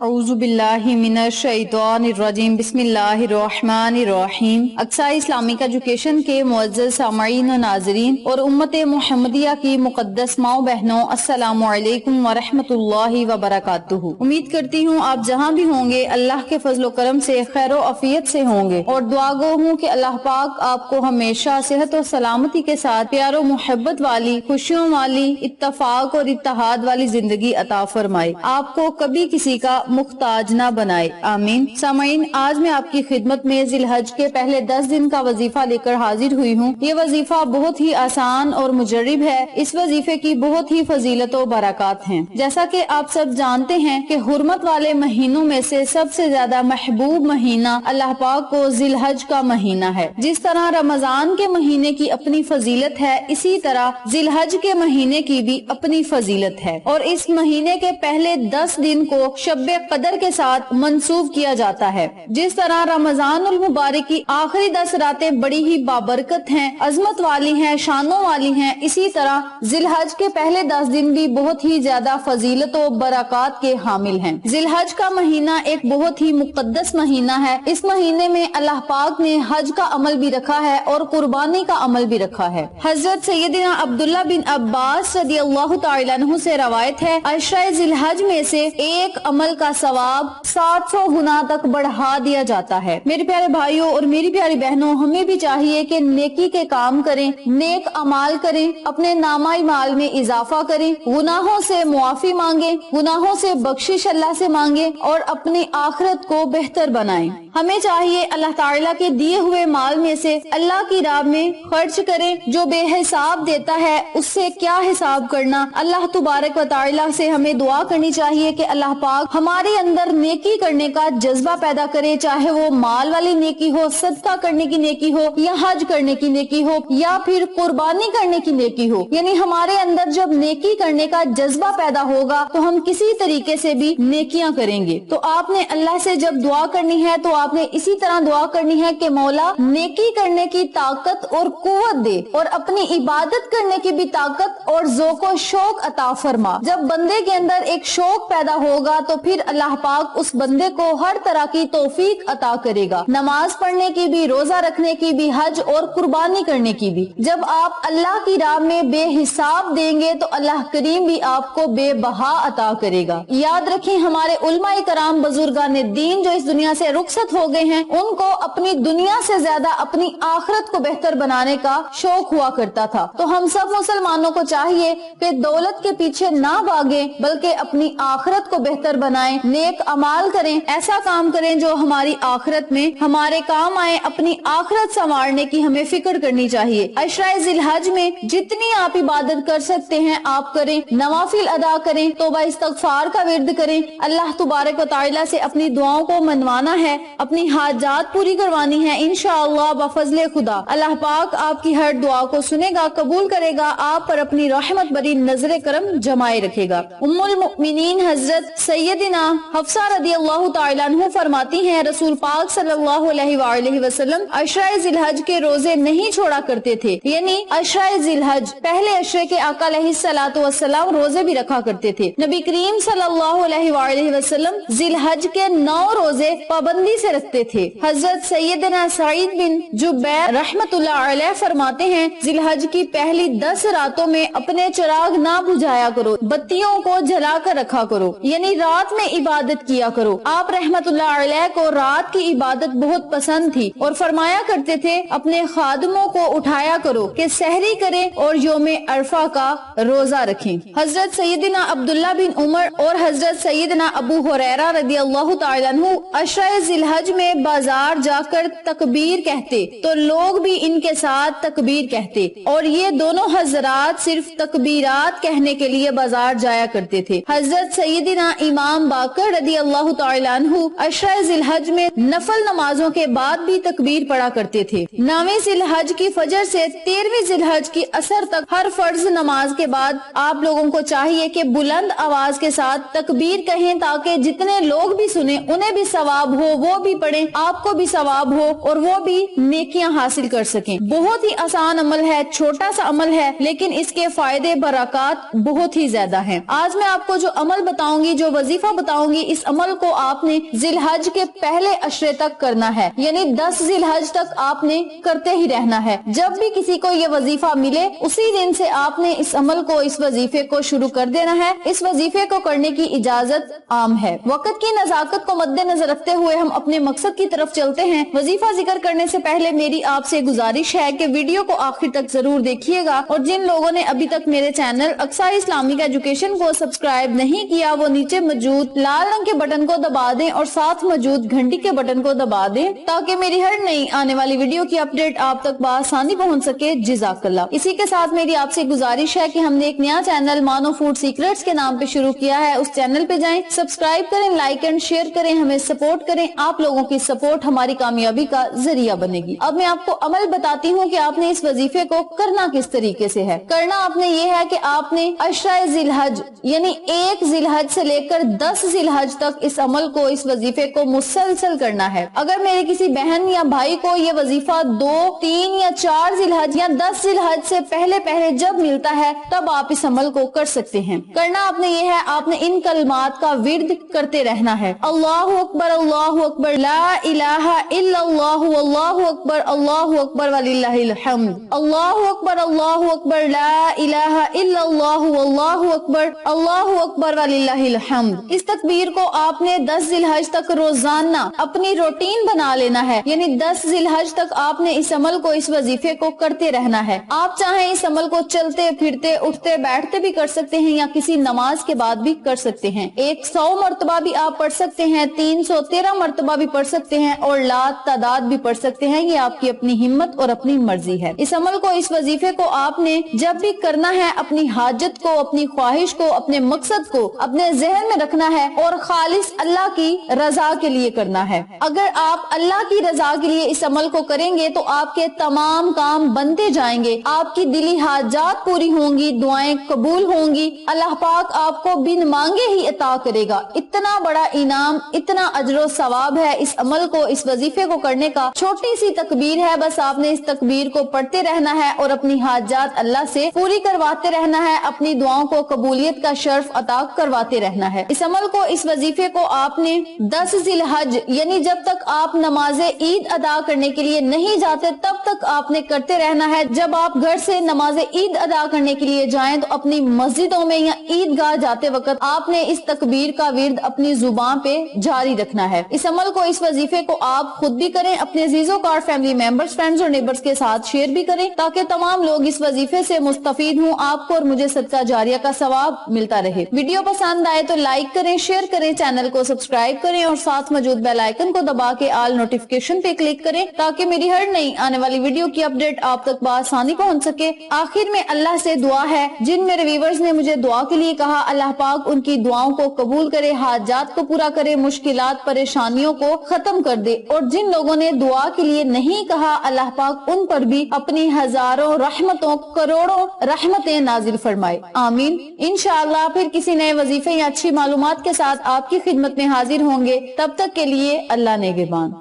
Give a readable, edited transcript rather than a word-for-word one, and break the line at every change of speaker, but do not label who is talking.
اعوذ باللہ من الشیطان الرجیم بسم اللہ الرحمن الرحیم۔ اقصی اسلامک ایجوکیشن کے معزز سامعین و ناظرین اور امت محمدیہ کی مقدس ماؤں بہنوں، السلام علیکم ورحمۃ اللہ وبرکاتہ۔ امید کرتی ہوں آپ جہاں بھی ہوں گے اللہ کے فضل و کرم سے خیر و عافیت سے ہوں گے، اور دعا گو ہوں کہ اللہ پاک آپ کو ہمیشہ صحت و سلامتی کے ساتھ پیار و محبت والی، خوشیوں والی، اتفاق اور اتحاد والی زندگی عطا فرمائے، آپ کو کبھی کسی کا محتاج نہ بنائے، آمین۔ سامعین، آج میں آپ کی خدمت میں ذی الحج کے پہلے 10 دن کا وظیفہ لے کر حاضر ہوئی ہوں۔ یہ وظیفہ بہت ہی آسان اور مجرب ہے۔ اس وظیفے کی بہت ہی فضیلت و برکات ہیں۔ جیسا کہ آپ سب جانتے ہیں کہ حرمت والے مہینوں میں سے سب سے زیادہ محبوب مہینہ اللہ پاک کو ذی الحج کا مہینہ ہے۔ جس طرح رمضان کے مہینے کی اپنی فضیلت ہے، اسی طرح ذی الحج کے مہینے کی بھی اپنی فضیلت ہے، اور اس مہینے کے پہلے 10 دن کو شب قدر کے ساتھ منسوب کیا جاتا ہے۔ جس طرح رمضان المبارک کی آخری 10 راتیں بڑی ہی بابرکت ہیں، عظمت والی ہیں، شانوں والی ہیں، اسی طرح ذی الحج کے پہلے 10 دن بھی بہت ہی زیادہ فضیلت و برکات کے حامل ہیں۔ ذی الحج کا مہینہ ایک بہت ہی مقدس مہینہ ہے۔ اس مہینے میں اللہ پاک نے حج کا عمل بھی رکھا ہے اور قربانی کا عمل بھی رکھا ہے۔ حضرت سیدنا عبداللہ بن عباس رضی اللہ تعالیٰ عنہ سے روایت ہے، عشرہ ذی الحج میں سے ایک عمل کا ثواب 700 گنا تک بڑھا دیا جاتا ہے۔ میرے پیارے بھائیوں اور میری پیاری بہنوں، ہمیں بھی چاہیے کہ نیکی کے کام کریں، نیک اعمال کریں، اپنے نامہ اعمال میں اضافہ کریں، گناہوں سے معافی مانگیں، گناہوں سے بخشش اللہ سے مانگیں، اور اپنی آخرت کو بہتر بنائیں۔ ہمیں چاہیے اللہ تعالیٰ کے دیے ہوئے مال میں سے اللہ کی راہ میں خرچ کریں۔ جو بے حساب دیتا ہے اس سے کیا حساب کرنا۔ اللہ تبارک و تعالیٰ سے ہمیں دعا کرنی چاہیے کہ اللہ پاک ہمارے اندر نیکی کرنے کا جذبہ پیدا کرے، چاہے وہ مال والی نیکی ہو، صدقہ کرنے کی نیکی ہو، یا حج کرنے کی نیکی ہو، یا پھر قربانی کرنے کی نیکی ہو۔ یعنی ہمارے اندر جب نیکی کرنے کا جذبہ پیدا ہوگا تو ہم کسی طریقے سے بھی نیکیاں کریں گے۔ تو آپ نے اللہ سے جب دعا کرنی ہے تو آپ نے اسی طرح دعا کرنی ہے کہ مولا نیکی کرنے کی طاقت اور قوت دے، اور اپنی عبادت کرنے کی بھی طاقت اور ذوق و شوق عطا فرما۔ جب بندے کے اندر ایک شوق پیدا ہوگا تو پھر اللہ پاک اس بندے کو ہر طرح کی توفیق عطا کرے گا، نماز پڑھنے کی بھی، روزہ رکھنے کی بھی، حج اور قربانی کرنے کی بھی۔ جب آپ اللہ کی راہ میں بے حساب دیں گے تو اللہ کریم بھی آپ کو بے بہا عطا کرے گا۔ یاد رکھیں، ہمارے علماء کرام بزرگان دین جو اس دنیا سے رخصت ہو گئے ہیں، ان کو اپنی دنیا سے زیادہ اپنی آخرت کو بہتر بنانے کا شوق ہوا کرتا تھا۔ تو ہم سب مسلمانوں کو چاہیے کہ دولت کے پیچھے نہ بھاگیں، بلکہ اپنی آخرت کو بہتر بنائیں، نیک اعمال کریں، ایسا کام کریں جو ہماری آخرت میں ہمارے کام آئے۔ اپنی آخرت سنوارنے کی ہمیں فکر کرنی چاہیے۔ عشرہ ذی الحج میں جتنی آپ عبادت کر سکتے ہیں آپ کریں، نوافل ادا کریں، توبہ استغفار کا ورد کریں، اللہ تبارک و تعالیٰ سے اپنی دعاؤں کو منوانا ہے، اپنی حاجات پوری کروانی ہے۔ انشاءاللہ بفضل خدا اللہ پاک آپ کی ہر دعا کو سنے گا، قبول کرے گا، آپ پر اپنی رحمت بری نظر کرم جمائے رکھے گا۔ ام المؤمنین حضرت سیدنا حفصہ رضی اللہ تعالیٰ عنہ فرماتی ہیں، رسول پاک صلی اللہ علیہ وآلہ وسلم عشرہ ذی الحج کے روزے نہیں چھوڑا کرتے تھے، یعنی عشرہ ذی الحج پہلے عشرے کے آقا علیہ الصلوۃ والسلام روزے بھی رکھا کرتے تھے۔ نبی کریم صلی اللہ علیہ وآلہ وسلم ذی الحج کے 9 روزے پابندی سے رکھتے تھے۔ حضرت سیدنا سعید بن جبیر رحمت اللہ علیہ فرماتے ہیں، ذی الحج کی پہلی 10 راتوں میں اپنے چراغ نہ بجھایا کرو، بتیوں کو جلا کر رکھا کرو، یعنی رات میں عبادت کیا کرو۔ آپ رحمت اللہ علیہ کو رات کی عبادت بہت پسند تھی اور فرمایا کرتے تھے، اپنے خادموں کو اٹھایا کرو کہ سحری کریں اور یوم عرفہ کا روزہ رکھیں۔ حضرت سیدنا عبداللہ بن عمر اور حضرت سیدنا ابو ہریرہ رضی اللہ تعالیٰ عنہ عشرہ ذی الحج میں بازار جا کر تکبیر کہتے تو لوگ بھی ان کے ساتھ تکبیر کہتے، اور یہ دونوں حضرات صرف تکبیرات کہنے کے لیے بازار جایا کرتے تھے۔ حضرت سیدنا امام باقر رضی اللہ تعالیٰ عنہ عشرہ ذی الحج میں نفل نمازوں کے بعد بھی تکبیر پڑھا کرتے تھے۔ 9ویں ذی الحج کی فجر سے 13ویں ذی الحج کی عصر تک ہر فرض نماز کے بعد آپ لوگوں کو چاہیے کہ بلند آواز کے ساتھ تکبیر کہیں، تاکہ جتنے لوگ بھی سنیں انہیں بھی ثواب ہو، وہ بھی بھی پڑھیں, آپ کو بھی ثواب ہو اور وہ بھی نیکیاں حاصل کر سکیں. بہت ہی آسان عمل ہے, چھوٹا سا عمل ہے, لیکن اس کے فائدے برکات بہت ہی زیادہ ہیں. آج میں آپ کو جو عمل بتاؤں گی, جو وظیفہ بتاؤں گی, اس عمل کو آپ نے ذی الحج کے پہلے عشرے تک کرنا ہے, یعنی 10 ذی الحج تک آپ نے کرتے ہی رہنا ہے. جب بھی کسی کو یہ وظیفہ ملے اسی دن سے آپ نے اس عمل کو, اس وظیفے کو شروع کر دینا ہے. اس وظیفے کو کرنے کی اجازت عام ہے. وقت کی نزاکت کو مد نظر رکھتے ہوئے ہم اپنے مقصد کی طرف چلتے ہیں. وظیفہ ذکر کرنے سے پہلے میری آپ سے گزارش ہے کہ ویڈیو کو آخر تک ضرور دیکھیے گا, اور جن لوگوں نے ابھی تک میرے چینل اقصی اسلامک ایجوکیشن کو سبسکرائب نہیں کیا وہ نیچے موجود لال رنگ کے بٹن کو دبا دیں اور ساتھ موجود گھنٹی کے بٹن کو دبا دیں تاکہ میری ہر نئی آنے والی ویڈیو کی اپڈیٹ آپ تک بآسانی پہنچ سکے. جزاک اللہ. اسی کے ساتھ میری آپ سے گزارش ہے کہ ہم نے ایک نیا چینل مانو فوڈ سیکریٹس کے نام پہ شروع کیا ہے. اس چینل پہ جائیں, سبسکرائب کریں, لائک اینڈ شیئر کریں, ہمیں سپورٹ کریں. آپ لوگوں کی سپورٹ ہماری کامیابی کا ذریعہ بنے گی. اب میں آپ کو عمل بتاتی ہوں کہ آپ نے اس وظیفے کو کرنا کس طریقے سے ہے. کرنا آپ نے یہ ہے کہ آپ نے عشرہ ذی الحج یعنی 1 ذی الحج سے لے کر 10 ذی الحج تک اس عمل کو, اس وظیفے کو مسلسل کرنا ہے. اگر میرے کسی بہن یا بھائی کو یہ وظیفہ 2, 3 یا 4 ذی الحج یا 10 ذی الحج سے پہلے جب ملتا ہے تب آپ اس عمل کو کر سکتے ہیں. کرنا آپ نے یہ ہے, آپ نے ان کلمات کا ورد کرتے رہنا ہے. اللہ اکبر لا الہ الا اللہ واللہ اکبر وللہ الحمد. اللہ اکبر لا الہ الا اللہ واللہ اکبر وللہ الحمد. اس تکبیر کو آپ نے 10 ذی الحج تک روزانہ اپنی روٹین بنا لینا ہے, یعنی 10 ذی الحج تک آپ نے اس عمل کو, اس وظیفے کو کرتے رہنا ہے. آپ چاہیں اس عمل کو چلتے پھرتے, اٹھتے بیٹھتے بھی کر سکتے ہیں یا کسی نماز کے بعد بھی کر سکتے ہیں. 100 مرتبہ بھی آپ پڑھ سکتے ہیں, 313 مرتبہ بھی پڑھ سکتے ہیں اور لات تعداد بھی پڑھ سکتے ہیں. یہ آپ کی اپنی ہمت اور اپنی مرضی ہے. اس عمل کو, اس وظیفے کو آپ نے جب بھی کرنا ہے اپنی حاجت کو, اپنی خواہش کو, اپنے مقصد کو اپنے ذہن میں رکھنا ہے اور خالص اللہ کی رضا کے لیے کرنا ہے. اگر آپ اللہ کی رضا کے لیے اس عمل کو کریں گے تو آپ کے تمام کام بنتے جائیں گے, آپ کی دلی حاجات پوری ہوں گی, دعائیں قبول ہوں گی, اللہ پاک آپ کو بن مانگے ہی عطا کرے گا. اتنا بڑا انعام, اتنا اجر و ثواب ہے اس عمل کو, اس وظیفے کو کرنے کا. چھوٹی سی تکبیر ہے, بس آپ نے اس تکبیر کو پڑھتے رہنا ہے اور اپنی حاجات اللہ سے پوری کرواتے رہنا ہے, اپنی دعاؤں کو قبولیت کا شرف عطا کرواتے رہنا ہے. اس عمل کو, اس وظیفے کو آپ نے 10 ذی الحج یعنی جب تک آپ نماز عید ادا کرنے کے لیے نہیں جاتے تب تک آپ نے کرتے رہنا ہے. جب آپ گھر سے نماز عید ادا کرنے کے لیے جائیں تو اپنی مسجدوں میں یا عیدگاہ جاتے وقت آپ نے اس تکبیر کا ورد اپنی زبان پہ جاری رکھنا ہے. اس عمل کو, اس وظیفے کو آپ خود بھی کریں, اپنے عزیزوں کا اور فیملی ممبرز, فرینڈز اور نیبرز کے ساتھ شیئر بھی کریں تاکہ تمام لوگ اس وظیفے سے مستفید ہوں, آپ کو اور مجھے صدقہ جاریہ کا ثواب ملتا رہے. ویڈیو پسند آئے تو لائک کریں, شیئر کریں, چینل کو سبسکرائب کریں اور ساتھ موجود بیل آئیکن کو دبا کے آل نوٹیفیکیشن پہ کلک کریں تاکہ میری ہر نئی آنے والی ویڈیو کی اپڈیٹ آپ تک بآسانی پہنچ سکے. آخر میں اللہ سے دعا ہے, جن میرے ویورز نے مجھے دعا کے لیے کہا, اللہ پاک ان کی دعاؤں کو قبول کرے, حاجات کو پورا کرے, مشکلات پریشانیوں کو ختم کر دے, اور جن لوگوں نے دعا کے لیے نہیں کہا اللہ پاک ان پر بھی اپنی ہزاروں رحمتوں, کروڑوں رحمتیں نازل فرمائے. آمین. انشاءاللہ پھر کسی نئے وظیفے یا اچھی معلومات کے ساتھ آپ کی خدمت میں حاضر ہوں گے. تب تک کے لیے اللہ نگہبان.